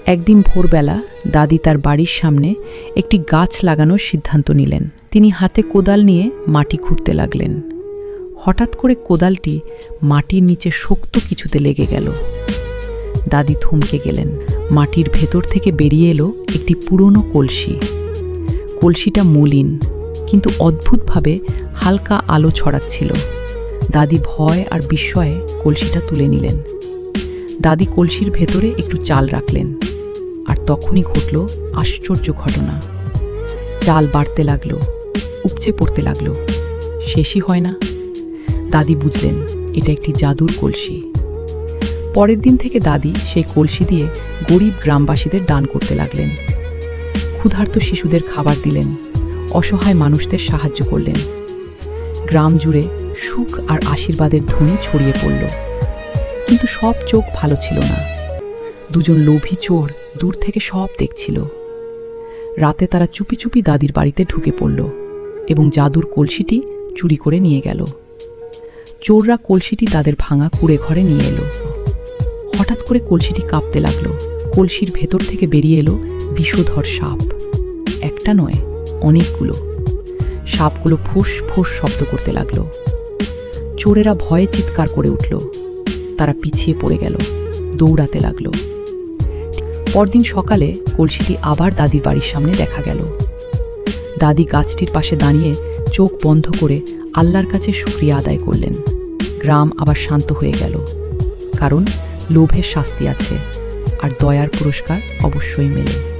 একদিন ভোরবেলা দাদি তার বাড়ির সামনে একটি গাছ লাগানোর সিদ্ধান্ত নিলেন। তিনি হাতে কোদাল নিয়ে মাটি খুঁড়তে লাগলেন। হঠাৎ করে কোদালটি মাটির নিচে শক্ত কিছুতে লেগে গেল। দাদি থমকে গেলেন। মাটির ভেতর থেকে বেরিয়ে এলো একটি পুরনো কলসি। কলসিটা মলিন, কিন্তু অদ্ভুতভাবে হালকা আলো ছড়াচ্ছিল। দাদি ভয় আর বিস্ময়ে কলসিটা তুলে নিলেন। দাদি কলসির ভেতরে একটু চাল রাখলেন, আর তখনই ঘটল আশ্চর্য ঘটনা। চাল বাড়তে লাগলো, উপচে পড়তে লাগলো, শেষই হয় না। দাদি বুঝলেন এটা একটি জাদুর কলসি। পরের দিন থেকে দাদি সেই কলসি দিয়ে গরিব গ্রামবাসীদের দান করতে লাগলেন। ক্ষুধার্ত শিশুদের খাবার দিলেন, অসহায় মানুষদের সাহায্য করলেন। গ্রাম জুড়ে সুখ আর আশীর্বাদের ধ্বনি ছড়িয়ে পড়ল। কিন্তু সব চোখ ভালো ছিল না। দুজন লোভী চোর দূর থেকে সব দেখছিল। রাতে তারা চুপি চুপি দাদির বাড়িতে ঢুকে পড়ল এবং জাদুর কলসিটি চুরি করে নিয়ে গেল। চোররা কলসিটি তাদের ভাঙা কুঁড়ে ঘরে নিয়ে এলো। হঠাৎ করে কলসিটি কাঁপতে লাগলো। কলসির ভেতর থেকে বেরিয়ে এলো বিষধর সাপ। একটা নয়, অনেকগুলো। সাপগুলো ফুস ফুস শব্দ করতে লাগলো। চোরেরা ভয়ে চিৎকার করে উঠল। তারা পিছিয়ে পড়ে গেল, দৌড়াতে লাগলো। পরদিন সকালে কলসিটি আবার দাদির বাড়ির সামনে দেখা গেল। দাদি গাছটির পাশে দাঁড়িয়ে চোখ বন্ধ করে আল্লাহর কাছে শুকরিয়া আদায় করলেন। গ্রাম আবার শান্ত হয়ে গেল, কারণ লোভের শাস্তি আছে আর দয়ার পুরস্কার অবশ্যই মেলে।